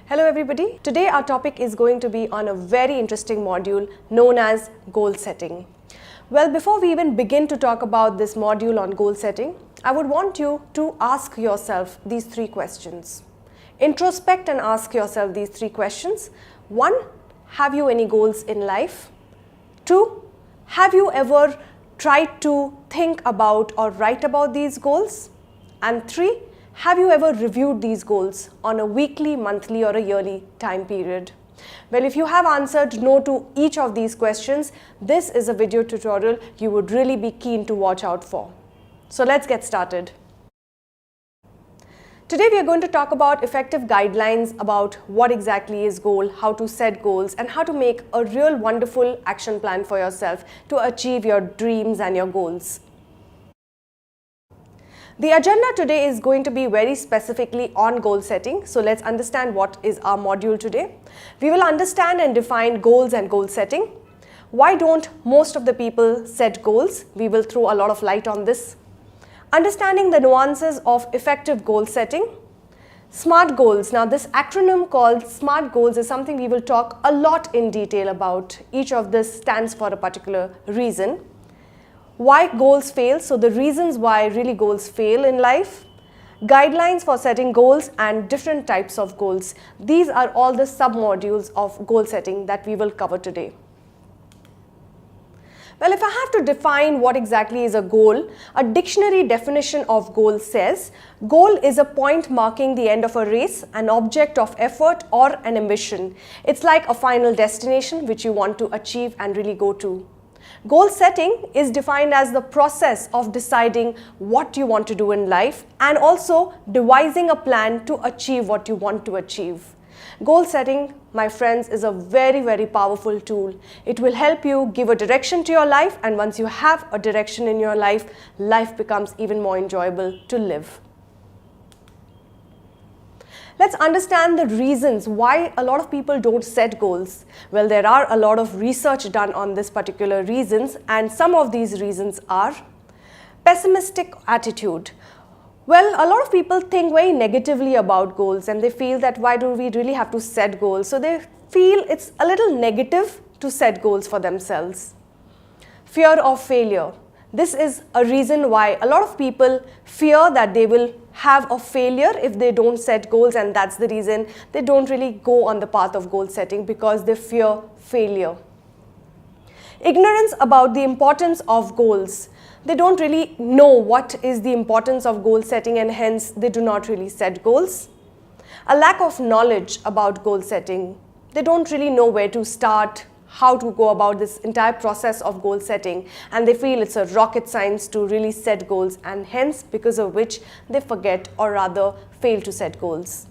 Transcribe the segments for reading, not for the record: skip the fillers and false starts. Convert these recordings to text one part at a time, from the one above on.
Hello everybody. Today our topic is going to be on a very interesting module known as goal setting. Well, before we even begin to talk about this module on goal setting, I would want you to ask yourself these three questions. Introspect and ask yourself these three questions. 1. Have you any goals in life? 2. Have you ever tried to think about or write about these goals? And 3. Have you ever reviewed these goals on a weekly, monthly or a yearly time period? Well, if you have answered no to each of these questions, this is a video tutorial you would really be keen to watch out for. So let's get started. Today we are going to talk about effective guidelines about what exactly is goal, how to set goals and how to make a real wonderful action plan for yourself to achieve your dreams and your goals. The agenda today is going to be very specifically on goal setting. So let's understand what is our module today. We will understand and define goals and goal setting. Why don't most of the people set goals? We will throw a lot of light on this. Understanding the nuances of effective goal setting. SMART goals. Now this acronym called SMART goals is something we will talk a lot in detail about. Each of this stands for a particular reason. Why goals fail, so the reasons why really goals fail in life, guidelines for setting goals and different types of goals. These are all the sub-modules of goal setting that we will cover today. Well, if I have to define what exactly is a goal, a dictionary definition of goal says, goal is a point marking the end of a race, an object of effort or an ambition. It's like a final destination which you want to achieve and really go to. Goal setting is defined as the process of deciding what you want to do in life and also devising a plan to achieve what you want to achieve. Goal setting, my friends, is a very, very powerful tool. It will help you give a direction to your life, and once you have a direction in your life, life becomes even more enjoyable to live. Let's understand the reasons why a lot of people don't set goals. Well, there are a lot of research done on this particular reasons, and some of these reasons are pessimistic attitude. Well, a lot of people think very negatively about goals and they feel that why do we really have to set goals? So they feel it's a little negative to set goals for themselves. Fear of failure. This is a reason why a lot of people fear that they will have a failure if they don't set goals, and that's the reason they don't really go on the path of goal setting, because they fear failure. Ignorance about the importance of goals. They don't really know what is the importance of goal setting and hence they do not really set goals. A lack of knowledge about goal setting. They don't really know where to start, how to go about this entire process of goal setting, and they feel it's a rocket science to really set goals, and hence because of which they forget or rather fail to set goals.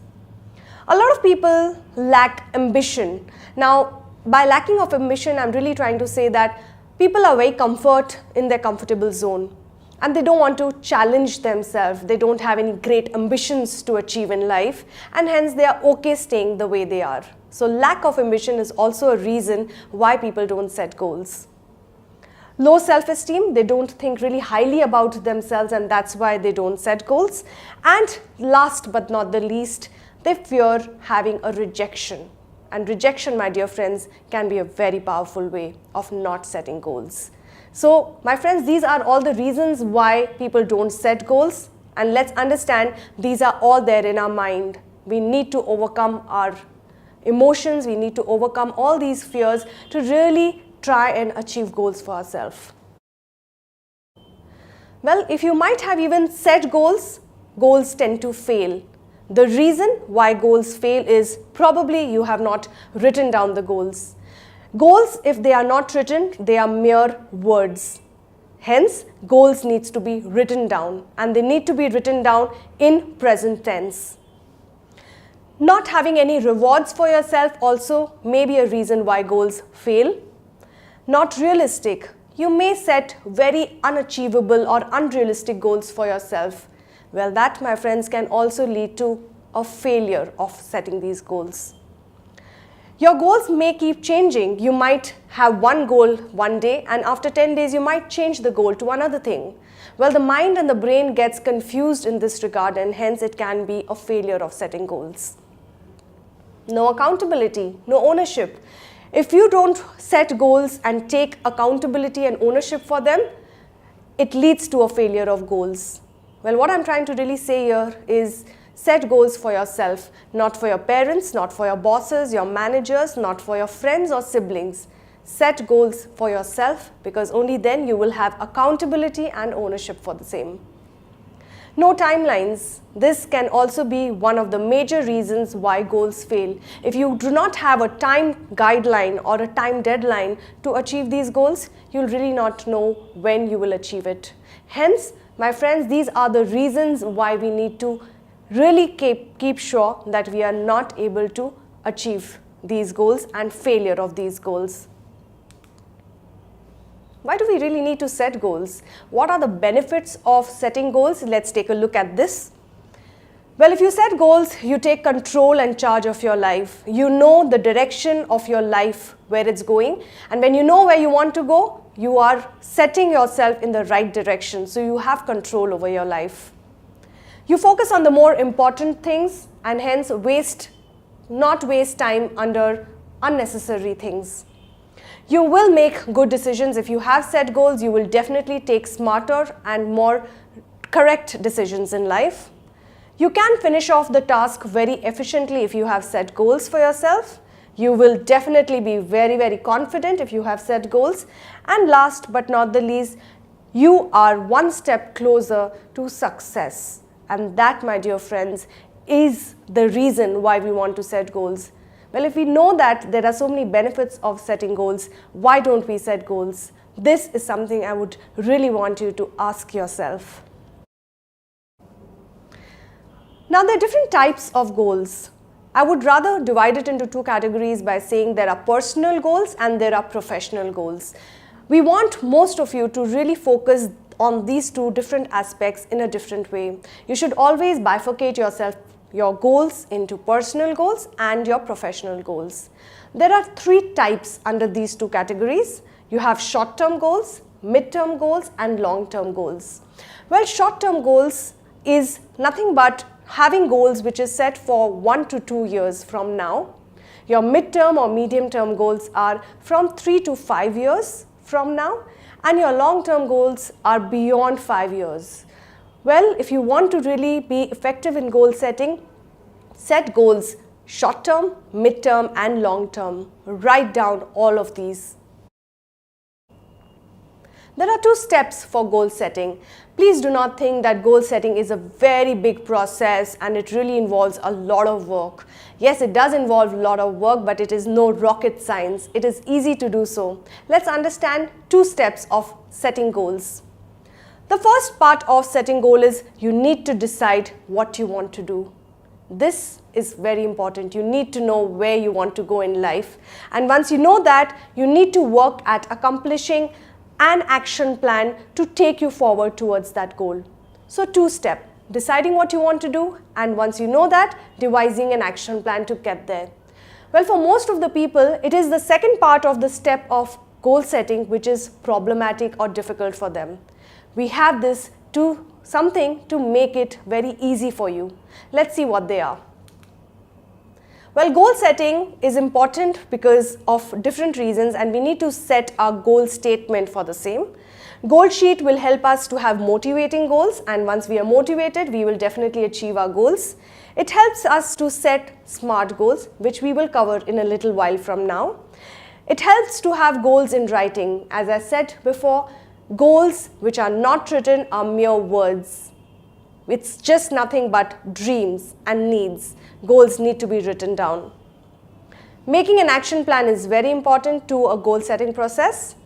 A lot of people lack ambition. Now, by lacking of ambition, I'm really trying to say that people are very comfort in their comfortable zone and they don't want to challenge themselves. They don't have any great ambitions to achieve in life, and hence they are okay staying the way they are. So lack of ambition is also a reason why people don't set goals. Low self-esteem, they don't think really highly about themselves and that's why they don't set goals. And last but not the least, they fear having a rejection. And rejection, my dear friends, can be a very powerful way of not setting goals. So, my friends, these are all the reasons why people don't set goals. And let's understand these are all there in our mind. We need to overcome our emotions, we need to overcome all these fears to really try and achieve goals for ourselves. Well, if you might have even set goals, goals tend to fail. The reason why goals fail is probably you have not written down the goals. Goals, if they are not written, they are mere words. Hence, goals needs to be written down, and they need to be written down in present tense. Not having any rewards for yourself also may be a reason why goals fail. Not realistic. You may set very unachievable or unrealistic goals for yourself. Well, that, my friends, can also lead to a failure of setting these goals. Your goals may keep changing. You might have one goal one day and after 10 days you might change the goal to another thing. Well, the mind and the brain gets confused in this regard and hence it can be a failure of setting goals. No accountability, no ownership. If you don't set goals and take accountability and ownership for them, it leads to a failure of goals. Well, what I'm trying to really say here is set goals for yourself, not for your parents, not for your bosses, your managers, not for your friends or siblings. Set goals for yourself, because only then you will have accountability and ownership for the same. No timelines. This can also be one of the major reasons why goals fail. If you do not have a time guideline or a time deadline to achieve these goals, you'll really not know when you will achieve it. Hence, my friends, these are the reasons why we need to really keep sure that we are not able to achieve these goals and failure of these goals. Why do we really need to set goals? What are the benefits of setting goals? Let's take a look at this. Well, if you set goals, you take control and charge of your life. You know the direction of your life, where it's going. And when you know where you want to go, you are setting yourself in the right direction. So you have control over your life. You focus on the more important things and hence not waste time under unnecessary things. You will make good decisions. If you have set goals, you will definitely take smarter and more correct decisions in life. You can finish off the task very efficiently if you have set goals for yourself. You will definitely be very, very confident if you have set goals. And last but not the least, you are one step closer to success. And that, my dear friends, is the reason why we want to set goals. Well, if we know that there are so many benefits of setting goals, why don't we set goals? This is something I would really want you to ask yourself. Now, there are different types of goals. I would rather divide it into two categories by saying there are personal goals and there are professional goals. We want most of you to really focus on these two different aspects in a different way. You should always bifurcate your goals into personal goals and your professional goals. There are three types under these two categories. You have short-term goals, mid-term goals and long-term goals. Well, short-term goals is nothing but having goals which is set for 1 to 2 years from now. Your mid-term or medium-term goals are from 3 to 5 years from now, and your long-term goals are beyond 5 years. Well, if you want to really be effective in goal setting, set goals short-term, mid-term and long-term. Write down all of these. There are 2 steps for goal setting. Please do not think that goal setting is a very big process and it really involves a lot of work. Yes, it does involve a lot of work, but it is no rocket science. It is easy to do so. Let's understand 2 steps of setting goals. The first part of setting goal is you need to decide what you want to do. This is very important. You need to know where you want to go in life. And once you know that, you need to work at accomplishing an action plan to take you forward towards that goal. So 2 steps, deciding what you want to do, and once you know that, devising an action plan to get there. Well, for most of the people, it is the second part of the step of goal setting which is problematic or difficult for them. We have this something to make it very easy for you. Let's see what they are. Well, goal setting is important because of different reasons, and we need to set our goal statement for the same. Goal sheet will help us to have motivating goals, and once we are motivated, we will definitely achieve our goals. It helps us to set SMART goals, which we will cover in a little while from now. It helps to have goals in writing. As I said before, goals which are not written are mere words. It's just nothing but dreams and needs. Goals need to be written down. Making an action plan is very important to a goal setting process.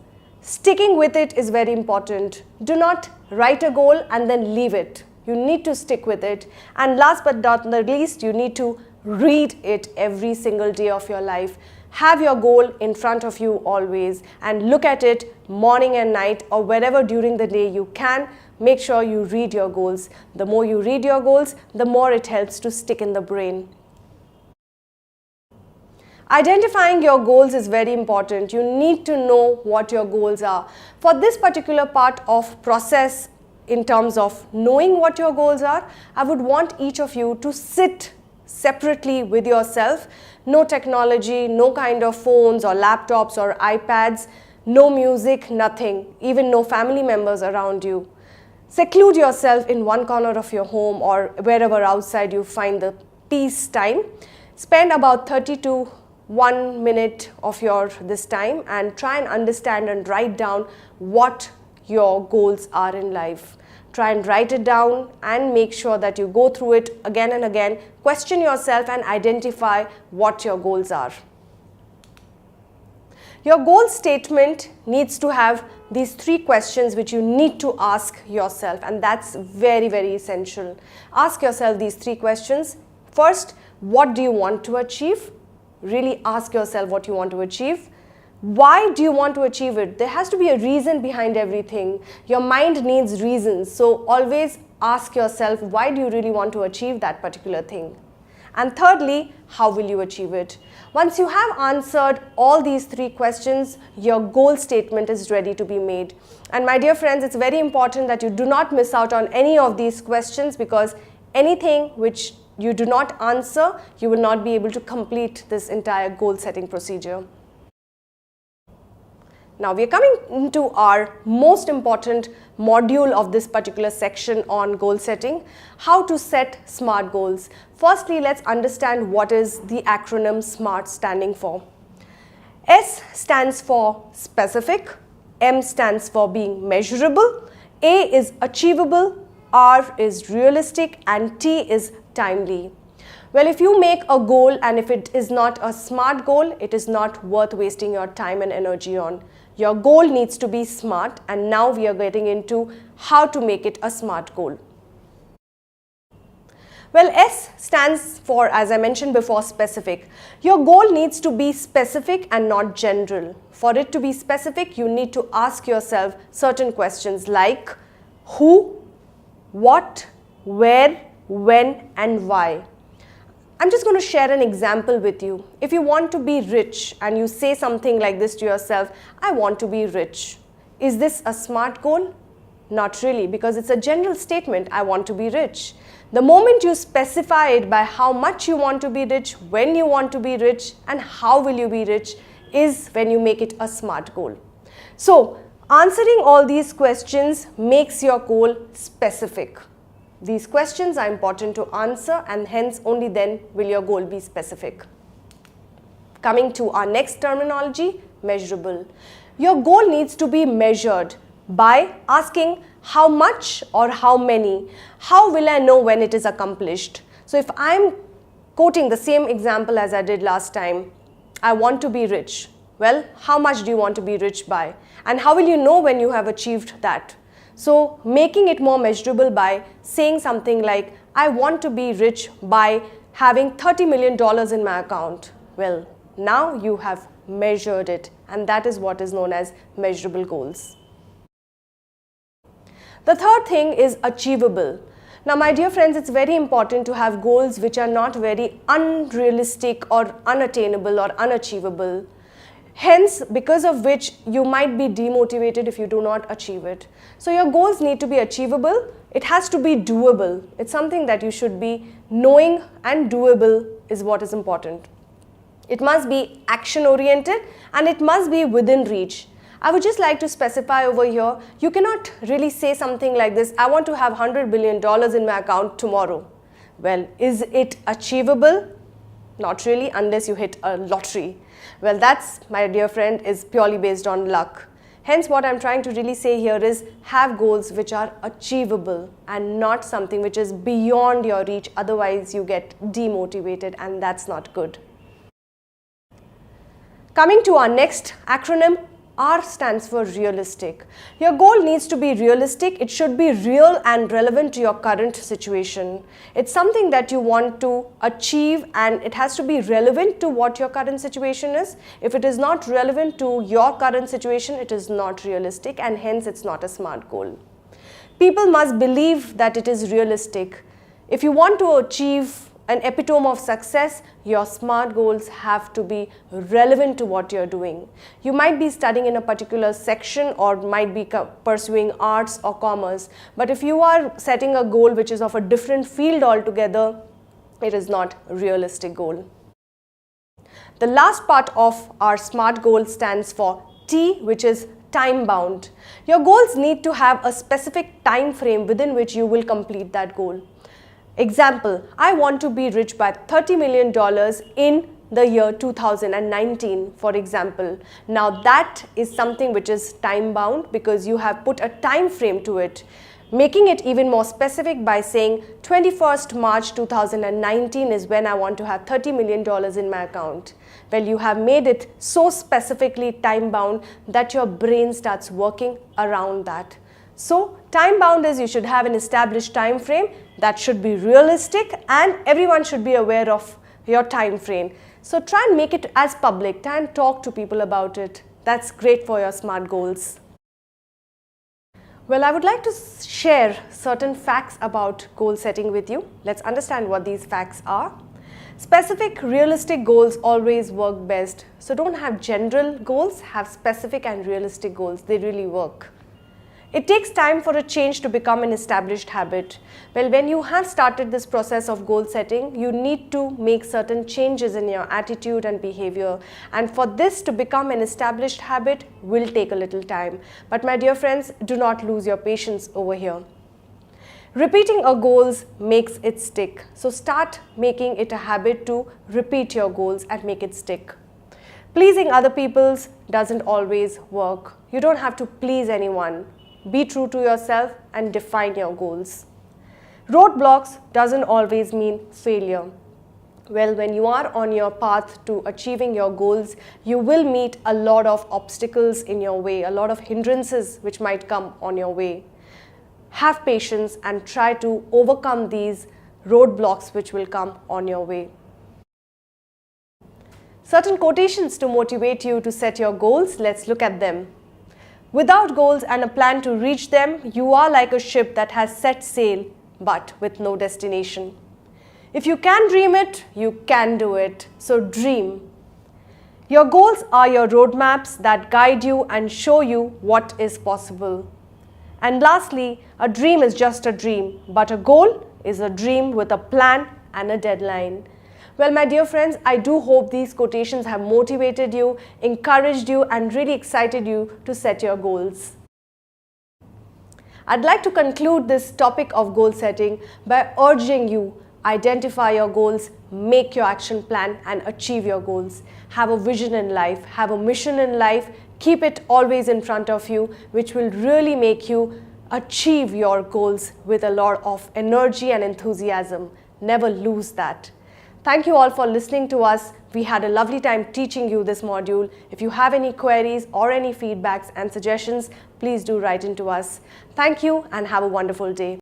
Sticking with it is very important. Do not write a goal and then leave it. You need to stick with it. And last but not the least, you need to read it every single day of your life. Have your goal in front of you always and look at it morning and night or wherever during the day you can. Make sure you read your goals. The more you read your goals, the more it helps to stick in the brain. Identifying your goals is very important. You need to know what your goals are. For this particular part of process, in terms of knowing what your goals are, I would want each of you to sit separately with yourself. No technology, no kind of phones or laptops or iPads, no music, nothing, even no family members around you. Seclude yourself in one corner of your home or wherever outside you find the peace time. Spend about 30 to 1 minute of your this time and try and understand and write down what your goals are in life. Try and write it down and make sure that you go through it again and again. Question yourself and identify what your goals are. Your goal statement needs to have these 3 questions which you need to ask yourself, and that's very, very essential. Ask yourself these 3 questions. First, what do you want to achieve? Really ask yourself what you want to achieve. Why do you want to achieve it? There has to be a reason behind everything. Your mind needs reasons. So always ask yourself, why do you really want to achieve that particular thing? And thirdly, how will you achieve it? Once you have answered all these 3 questions, your goal statement is ready to be made. And my dear friends, it's very important that you do not miss out on any of these questions, because anything which you do not answer, you will not be able to complete this entire goal setting procedure. Now we are coming into our most important module of this particular section on goal setting, how to set SMART goals. Firstly, let's understand what is the acronym SMART standing for. S stands for specific, M stands for being measurable, A is achievable, R is realistic, and T is timely. Well, if you make a goal and if it is not a SMART goal, it is not worth wasting your time and energy on. Your goal needs to be SMART, and now we are getting into how to make it a SMART goal. Well, S stands for, as I mentioned before, specific. Your goal needs to be specific and not general. For it to be specific, you need to ask yourself certain questions like who, what, where, when, and why. I'm just going to share an example with you. If you want to be rich and you say something like this to yourself, I want to be rich. Is this a SMART goal? Not really, because it's a general statement, I want to be rich. The moment you specify it by how much you want to be rich, when you want to be rich, and how will you be rich, is when you make it a SMART goal. So, answering all these questions makes your goal specific. These questions are important to answer, and hence only then will your goal be specific. Coming to our next terminology, measurable. Your goal needs to be measured by asking how much or how many. How will I know when it is accomplished? So if I'm quoting the same example as I did last time, I want to be rich. Well, how much do you want to be rich by? And how will you know when you have achieved that? So making it more measurable by saying something like, I want to be rich by having $30 million in my account. Well, now you have measured it, and that is what is known as measurable goals. The third thing is achievable. Now, my dear friends, it's very important to have goals which are not very unrealistic or unattainable or unachievable. Hence, because of which you might be demotivated if you do not achieve it. So your goals need to be achievable. It has to be doable. It's something that you should be knowing, and doable is what is important. It must be action oriented, and it must be within reach. I would just like to specify over here, you cannot really say something like this, I want to have $100 billion in my account tomorrow. Well, is it achievable? Not really, unless you hit a lottery. Well, that's, my dear friend, is purely based on luck. Hence, what I'm trying to really say here is have goals which are achievable and not something which is beyond your reach. Otherwise, you get demotivated, and that's not good. Coming to our next acronym, R stands for realistic. Your goal needs to be realistic. It should be real and relevant to your current situation. It's something that you want to achieve, and it has to be relevant to what your current situation is. If it is not relevant to your current situation, it is not realistic, and hence it's not a SMART goal. People must believe that it is realistic. If you want to achieve an epitome of success, your SMART goals have to be relevant to what you're doing. You might be studying in a particular section or might be pursuing arts or commerce, but if you are setting a goal which is of a different field altogether, it is not a realistic goal. The last part of our SMART goal stands for T, which is time bound. Your goals need to have a specific time frame within which you will complete that goal. Example, I want to be rich by $30 million in the year 2019, for example. Now that is something which is time bound because you have put a time frame to it, making it even more specific by saying 21st March 2019 is when I want to have $30 million in my account. Well, you have made it so specifically time bound that your brain starts working around that. So time bound is you should have an established time frame that should be realistic and everyone should be aware of your time frame. So try and make it as public, try and talk to people about it. That's great for your SMART goals. Well, I would like to share certain facts about goal setting with you. Let's understand what these facts are. Specific, realistic goals always work best. So don't have general goals, have specific and realistic goals. They really work. It takes time for a change to become an established habit. Well, when you have started this process of goal setting, you need to make certain changes in your attitude and behavior. And for this to become an established habit will take a little time. But my dear friends, do not lose your patience over here. Repeating our goals makes it stick. So start making it a habit to repeat your goals and make it stick. Pleasing other people doesn't always work. You don't have to please anyone. Be true to yourself and define your goals. Roadblocks doesn't always mean failure. Well, when you are on your path to achieving your goals, you will meet a lot of obstacles in your way, a lot of hindrances which might come on your way. Have patience and try to overcome these roadblocks which will come on your way. Certain quotations to motivate you to set your goals, let's look at them. Without goals and a plan to reach them, you are like a ship that has set sail but with no destination. If you can dream it, you can do it. So dream. Your goals are your roadmaps that guide you and show you what is possible. And lastly, a dream is just a dream, but a goal is a dream with a plan and a deadline. Well, my dear friends, I do hope these quotations have motivated you, encouraged you, and really excited you to set your goals. I'd like to conclude this topic of goal setting by urging you, identify your goals, make your action plan, and achieve your goals. Have a vision in life, have a mission in life, keep it always in front of you, which will really make you achieve your goals with a lot of energy and enthusiasm. Never lose that. Thank you all for listening to us. We had a lovely time teaching you this module. If you have any queries or any feedbacks and suggestions, please do write into us. Thank you and have a wonderful day.